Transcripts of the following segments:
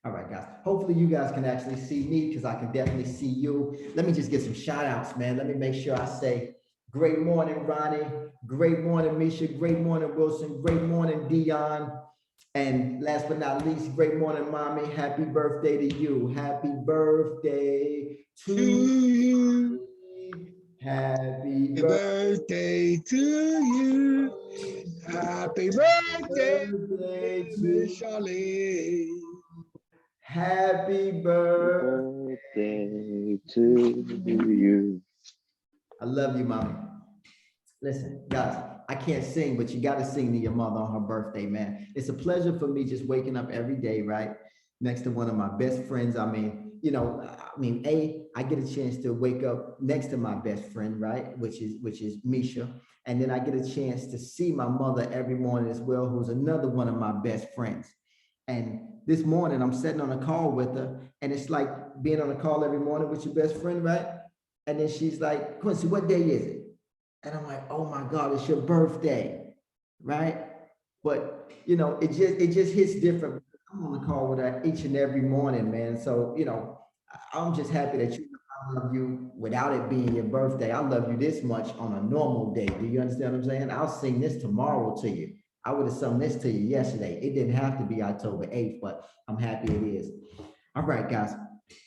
All right, guys. Hopefully you guys can actually see me because I can definitely see you. Let me just get some shout outs, man. Let me make sure I say great morning, Ronnie. Great morning, Misha. Great morning, Wilson. Great morning, Dion. And last but not least, great morning, mommy. Happy birthday to you. Happy birthday To to you. me. Happy Happy birthday to you. Happy birthday, birthday Miss to Charlie. happy Happy birthday. birthday to you. I love you, mommy. Listen, guys, I can't sing, but you got to sing to your mother on her birthday, man. It's a pleasure for me just waking up every day, right? Next to one of my best friends. I get a chance to wake up next to my best friend, right? Which is Misha. And then I get a chance to see my mother every morning as well, who's another one of my best friends. And this morning I'm sitting on a call with her, and it's like being on a call every morning with your best friend, right? And then she's like, Quincy, what day is it? And I'm like, oh my God, it's your birthday, right? But it just hits different. I'm on the call with her each and every morning, man. So I'm just happy that I love you without it being your birthday. I love you this much on a normal day. Do you understand what I'm saying? I'll sing this tomorrow to you. I would have sung this to you yesterday. It didn't have to be October 8th, but I'm happy it is. All right, guys.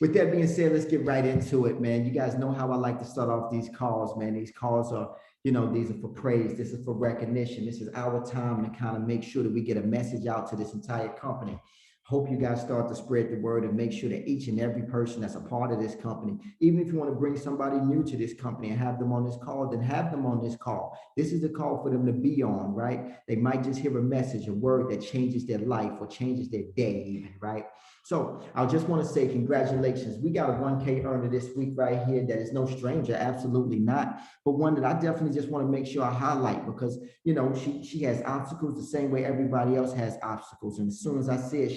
With that being said, let's get right into it, man. You guys know how I like to start off these calls, man. These calls are, these are for praise. This is for recognition. This is our time to kind of make sure that we get a message out to this entire company. Hope you guys start to spread the word and make sure that each and every person that's a part of this company, even if you want to bring somebody new to this company and have them on this call, then have them on this call. This is a call for them to be on, right? They might just hear a message, a word that changes their life or changes their day, even, right? So I just want to say congratulations. We got a 1K earner this week right here that is no stranger, absolutely not. But one that I definitely just want to make sure I highlight because, she has obstacles the same way everybody else has obstacles. And as soon as I said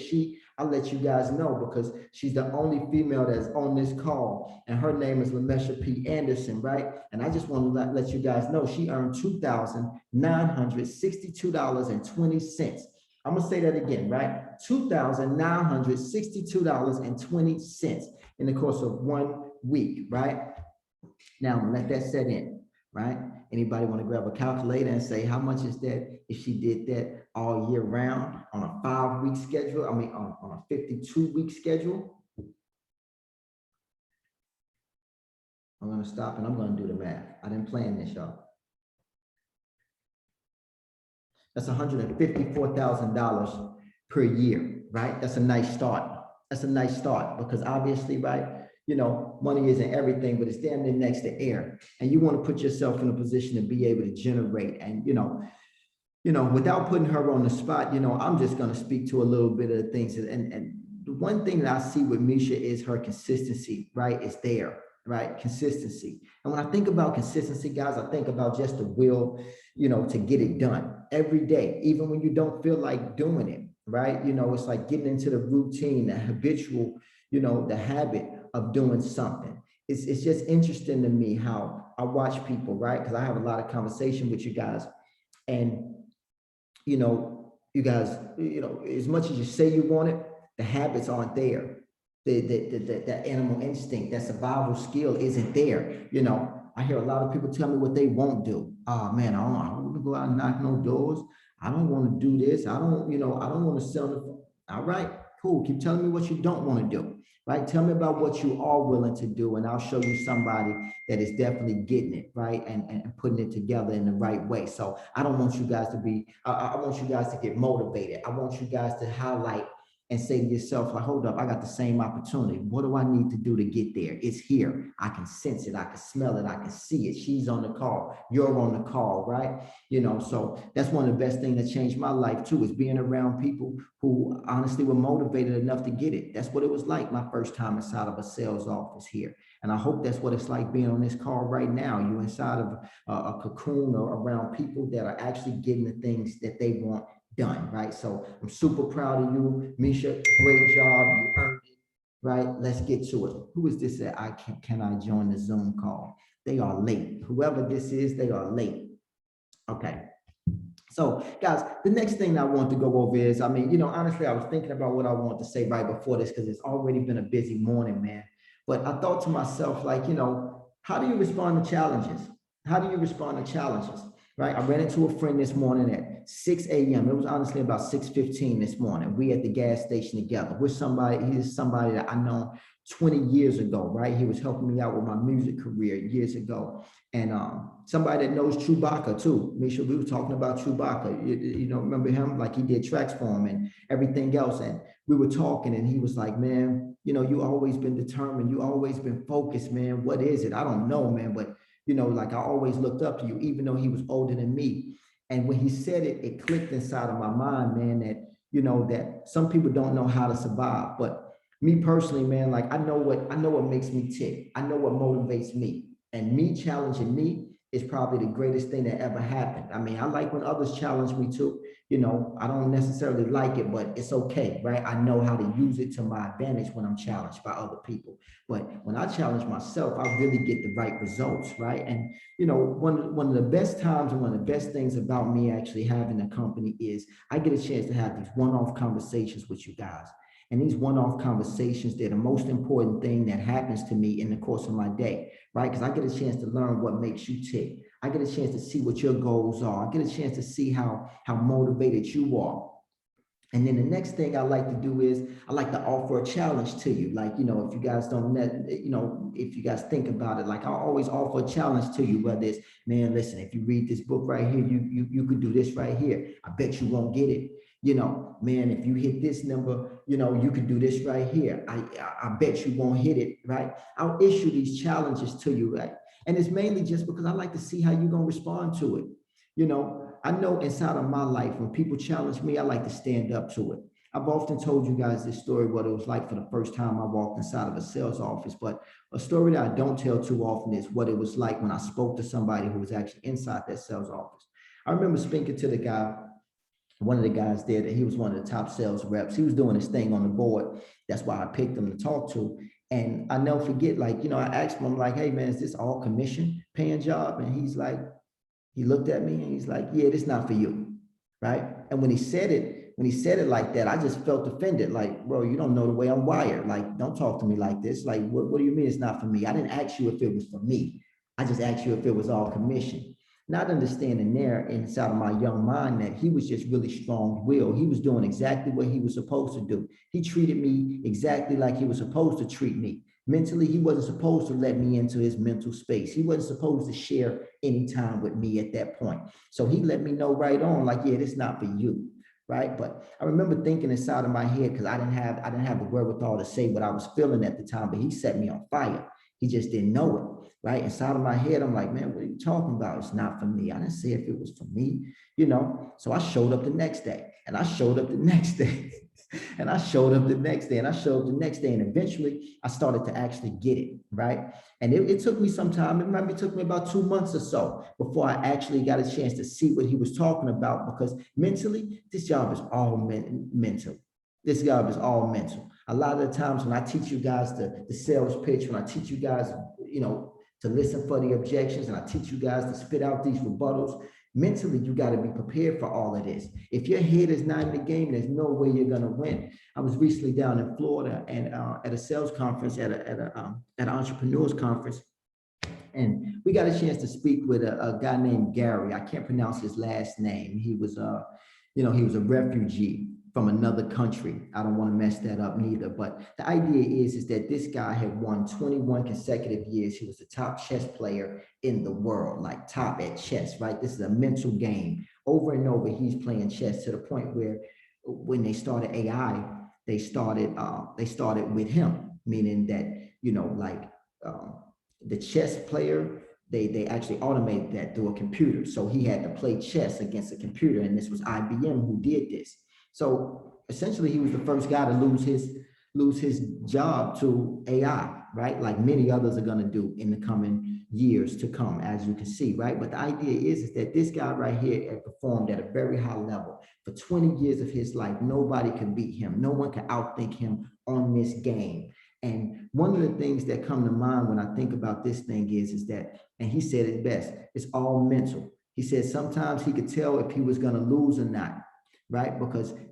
I'll let you guys know because she's the only female that's on this call. And her name is Lamesha P. Anderson, right? And I just want to let you guys know she earned $2,962.20. I'm gonna say that again, right? $2,962.20 in the course of 1 week, right? Now I'm gonna let that set in, right? Anybody want to grab a calculator and say how much is that if she did that all year round on a 5-week schedule? I mean, on a 52-week schedule? I'm gonna stop and I'm gonna do the math. I didn't plan this, y'all. That's $154,000 per year, right? That's a nice start. That's a nice start because obviously, right, money isn't everything, but it's damn near next to air. And you want to put yourself in a position to be able to generate. And, without putting her on the spot, I'm just going to speak to a little bit of the things. And the one thing that I see with Misha is her consistency, right? It's there, right? Consistency. And when I think about consistency, guys, I think about just the will, to get it done every day, even when you don't feel like doing it, right? It's like getting into the routine, the habitual, the habit of doing something. It's just interesting to me how I watch people, right? Because I have a lot of conversation with you guys. And, you guys, as much as you say you want it, the habits aren't there. The animal instinct, that survival skill isn't there. I hear a lot of people tell me what they won't do. Oh man, I don't want to go out and knock no doors. I don't want to do this. I don't want to sell the. All right, cool. Keep telling me what you don't want to do. Right? Tell me about what you are willing to do, and I'll show you somebody that is definitely getting it, right? And putting it together in the right way. So I don't want you guys to be, I want you guys to get motivated. I want you guys to highlight and say to yourself, like, hold up, I got the same opportunity. What do I need to do to get there? It's here. I can sense it. I can smell it. I can see it. She's on the call. You're on the call, right? So that's one of the best things that changed my life too, is being around people who honestly were motivated enough to get it. That's what it was like my first time inside of a sales office here. And I hope that's what it's like being on this call right now. You're inside of a cocoon or around people that are actually getting the things that they want done, right? So I'm super proud of you, Misha. Great job. You earned it, right? Let's get to it. Who is this that can I join the Zoom call? They are late. Whoever this is, they are late. Okay. So, guys, the next thing I want to go over is, I mean, honestly, I was thinking about what I want to say right before this because it's already been a busy morning, man. But I thought to myself, like, how do you respond to challenges? How do you respond to challenges? Right? I ran into a friend this morning at 6 a.m. It was honestly about 6:15 this morning. We at the gas station together. He's somebody that I know 20 years ago, right? He was helping me out with my music career years ago. And somebody that knows Chewbacca too. Misha, we were talking about Chewbacca. Remember him? Like he did tracks for him and everything else. And we were talking, and he was like, "Man, you always been determined. You always been focused, man. What is it? I don't know, man. But like I always looked up to you, even though he was older than me." And when he said it, it clicked inside of my mind, man. That some people don't know how to survive, but me personally, man, like I know what makes me tick. I know what motivates me. And me challenging me is probably the greatest thing that ever happened. I mean, I like when others challenge me too. I don't necessarily like it, but it's okay, right? I know how to use it to my advantage when I'm challenged by other people. But when I challenge myself, I really get the right results, right? And one of the best times and one of the best things about me actually having a company is I get a chance to have these one-off conversations with you guys. And these one-off conversations, they're the most important thing that happens to me in the course of my day, right? Because I get a chance to learn what makes you tick. I get a chance to see what your goals are. I get a chance to see how motivated you are. And then the next thing I like to do is I like to offer a challenge to you. Like, if you guys don't, if you guys think about it, like I always offer a challenge to you, whether it's, man, listen, if you read this book right here, you could do this right here. I bet you won't get it. Man, if you hit this number, you could do this right here. I bet you won't hit it, right? I'll issue these challenges to you, right? And it's mainly just because I like to see how you're going to respond to it. I know inside of my life, when people challenge me, I like to stand up to it. I've often told you guys this story, what it was like for the first time I walked inside of a sales office, but a story that I don't tell too often is what it was like when I spoke to somebody who was actually inside that sales office. I remember speaking to the guy, one of the guys there, that he was one of the top sales reps. He was doing his thing on the board. That's why I picked him to talk to. And I never forget, like, I asked him, I'm like, hey man, is this all commission paying job? And he looked at me and he's like, yeah, this not for you, right? And when he said it like that, I just felt offended. Like, bro, you don't know the way I'm wired. Like, don't talk to me like this. Like, what do you mean it's not for me? I didn't ask you if it was for me. I just asked you if it was all commission. Not understanding there inside of my young mind that he was just really strong-willed. He was doing exactly what he was supposed to do. He treated me exactly like he was supposed to treat me. Mentally, he wasn't supposed to let me into his mental space. He wasn't supposed to share any time with me at that point. So he let me know right on, like, yeah, this not for you, right? But I remember thinking inside of my head, because I didn't have the wherewithal to say what I was feeling at the time, but he set me on fire. He just didn't know it, right? Inside of my head, I'm like, man, what are you talking about? It's not for me. I didn't say if it was for me, So I showed up the next day, and I showed up the next day. And I showed up the next day, and I showed up the next day, and eventually I started to actually get it, right? And it took me some time. It maybe took me about 2 months or so before I actually got a chance to see what he was talking about, because mentally, this job is all mental. This job is all mental. A lot of the times when I teach you guys the sales pitch, when I teach you guys, to listen for the objections, and I teach you guys to spit out these rebuttals, mentally, you got to be prepared for all of this. If your head is not in the game, there's no way you're going to win. I was recently down in Florida and at a sales conference, at an entrepreneurs conference, and we got a chance to speak with a guy named Gary. I can't pronounce his last name. He was he was a refugee from another country. I don't want to mess that up neither. But the idea is that this guy had won 21 consecutive years. He was the top chess player in the world, like top at chess, right? This is a mental game. Over and over, he's playing chess to the point where when they started AI, they started with him, meaning that, the chess player, they actually automated that through a computer. So he had to play chess against a computer, and this was IBM who did this. So essentially, he was the first guy to lose his job to AI, right? Like many others are going to do in the coming years to come, as you can see, right? But the idea is that this guy right here had performed at a very high level for 20 years of his life. Nobody can beat him. No one can outthink him on this game. And one of the things that come to mind when I think about this thing is that, and he said it best, it's all mental. He said sometimes he could tell if he was going to lose or not, right?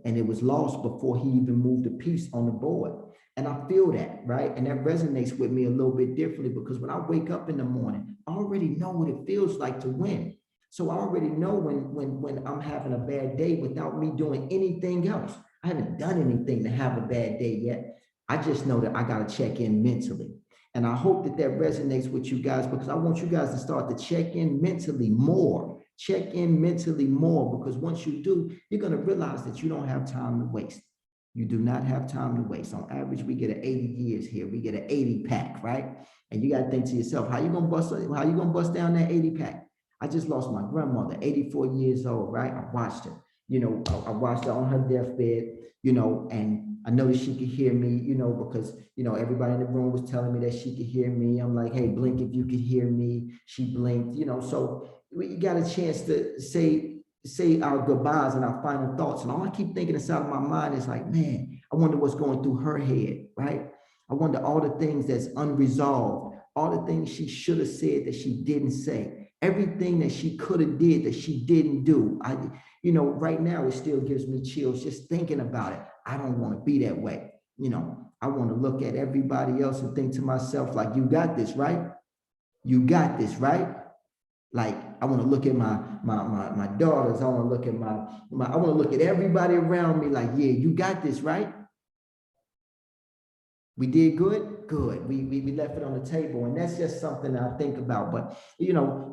And it was lost before he even moved a piece on the board. And I feel that, right? And that resonates with me a little bit differently because when I wake up in the morning, I already know what it feels like to win. So I already know when I'm having a bad day without me doing anything else. I haven't done anything to have a bad day yet. I just know that I got to check in mentally. And I hope that that resonates with you guys because I want you guys to start to check in mentally more. Check in mentally more because once you do, you're going to realize that you don't have time to waste. You do not have time to waste. On average, we get an 80 years here. We get an 80 pack, right? And you got to think to yourself, how you gonna bust down that 80 pack? I just lost my grandmother, 84 years old, right? I watched her. I watched her on her deathbed, and I know that she could hear me, because, everybody in the room was telling me that she could hear me. I'm like, hey, blink if you could hear me. She blinked, so we got a chance to say our goodbyes and our final thoughts. And all I keep thinking inside of my mind is like, man, I wonder what's going through her head, right? I wonder all the things that's unresolved, all the things she should have said that she didn't say, everything that she could have did that she didn't do. Right now it still gives me chills just thinking about it. I don't want to be that way. I want to look at everybody else and think to myself, like, you got this, right? You got this, right? Like, I want to look at my daughters. I want to look at I want to look at everybody around me like, yeah, you got this, right? We did good? Good. We left it on the table. And that's just something I think about. But,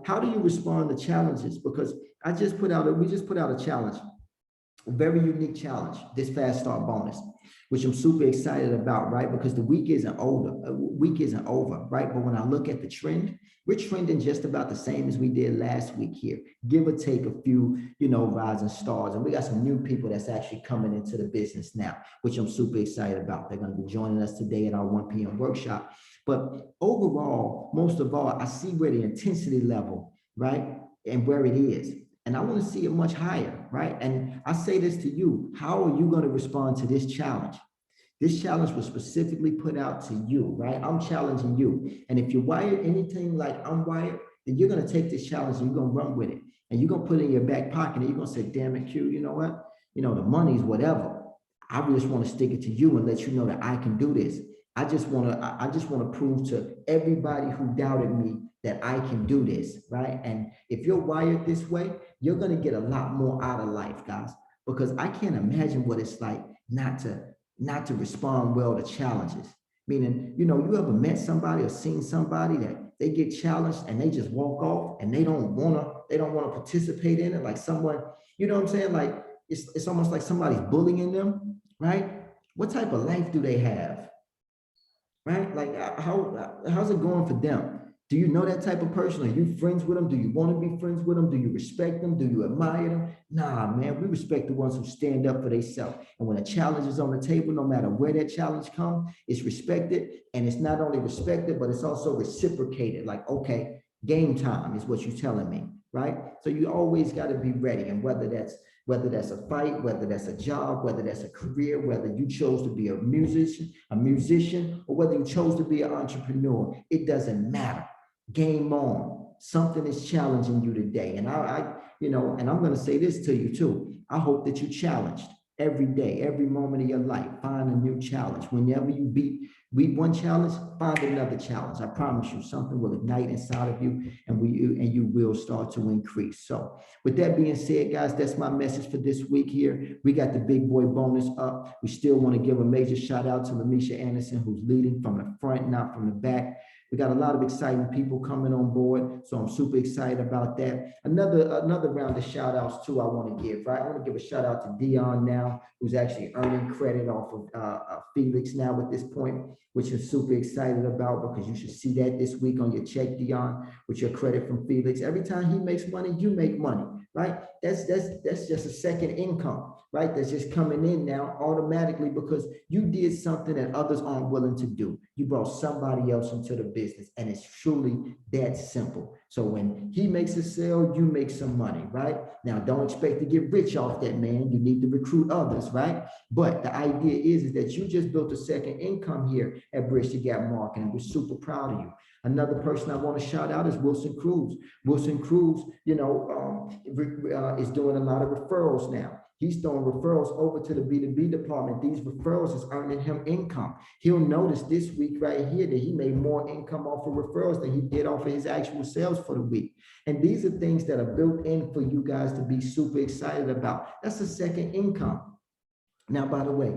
how do you respond to challenges? Because we just put out a challenge, a very unique challenge, this fast start bonus, which I'm super excited about, right? Because the week isn't over, right? But when I look at the trend, we're trending just about the same as we did last week here, give or take a few, rising stars. And we got some new people that's actually coming into the business now, which I'm super excited about. They're going to be joining us today at our 1 p.m. workshop. But overall, most of all, I see where the intensity level, right? And where it is. And I want to see it much higher, right? And I say this to you, how are you going to respond to this challenge? This challenge was specifically put out to you, right? I'm challenging you. And if you're wired anything like I'm wired, then you're going to take this challenge and you're going to run with it. And you're going to put it in your back pocket and you're going to say, damn it, Q, you know what? The money's whatever. I just want to stick it to you and let you know that I can do this. I just want to prove to everybody who doubted me that I can do this, right? And if you're wired this way, you're going to get a lot more out of life, guys, because I can't imagine what it's like not to respond well to challenges. Meaning, you ever met somebody or seen somebody that they get challenged and they just walk off and they don't want to participate in it, like someone, you know what I'm saying? Like it's almost like somebody's bullying them, right? What type of life do they have? Right? Like how's it going for them? Do you know that type of person? Are you friends with them? Do you want to be friends with them? Do you respect them? Do you admire them? Nah, man, we respect the ones who stand up for themselves. And when a challenge is on the table, no matter where that challenge comes, it's respected. And it's not only respected, but it's also reciprocated. Like, okay, game time is what you're telling me, right? So you always got to be ready. And whether that's a fight, whether that's a job, whether that's a career, whether you chose to be a musician, or whether you chose to be an entrepreneur, it doesn't matter. Game on. Something is challenging you today. And and I'm going to say this to you too. I hope that you challenged every day, every moment of your life. Find a new challenge. Whenever you beat one challenge, find another challenge. I promise you, something will ignite inside of you, and you will start to increase. So, with that being said, guys, that's my message for this week here. We got the big boy bonus up. We still want to give a major shout out to Lamisha Anderson, who's leading from the front, not from the back. We got a lot of exciting people coming on board, so I'm super excited about that. Another round of shout outs too I want to give, right? I want to give a shout out to Dion now, who's actually earning credit off of Felix now at this point, which I'm super excited about because you should see that this week on your check, Dion, with your credit from Felix. Every time he makes money, you make money, right? That's just a second income. right? That's just coming in now automatically because you did something that others aren't willing to do. You brought somebody else into the business, and it's truly that simple. So when he makes a sale, you make some money, right? Now, don't expect to get rich off that, man. You need to recruit others, right? But the idea is that you just built a second income here at Bridge the Gap Marketing. We're super proud of you. Another person I want to shout out is Wilson Cruz. Wilson Cruz, is doing a lot of referrals now. He's throwing referrals over to the B2B department. These referrals is earning him income. He'll notice this week right here that he made more income off of referrals than he did off of his actual sales for the week. And these are things that are built in for you guys to be super excited about. That's a second income. Now, by the way,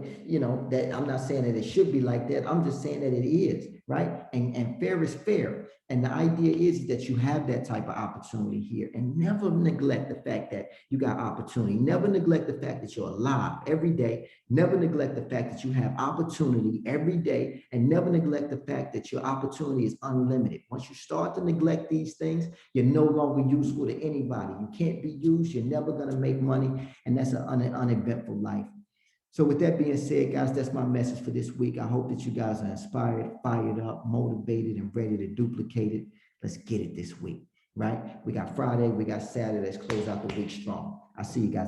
that I'm not saying that it should be like that. I'm just saying that it is, right? And fair is fair. And the idea is that you have that type of opportunity here, and never neglect the fact that you got opportunity. Never neglect the fact that you're alive every day. Never neglect the fact that you have opportunity every day, and never neglect the fact that your opportunity is unlimited. Once you start to neglect these things, you're no longer useful to anybody. You can't be used. You're never going to make money. And that's an uneventful life. So with that being said, guys, that's my message for this week. I hope that you guys are inspired, fired up, motivated, and ready to duplicate it. Let's get it this week, right? We got Friday, we got Saturday. Let's close out the week strong. I'll see you guys.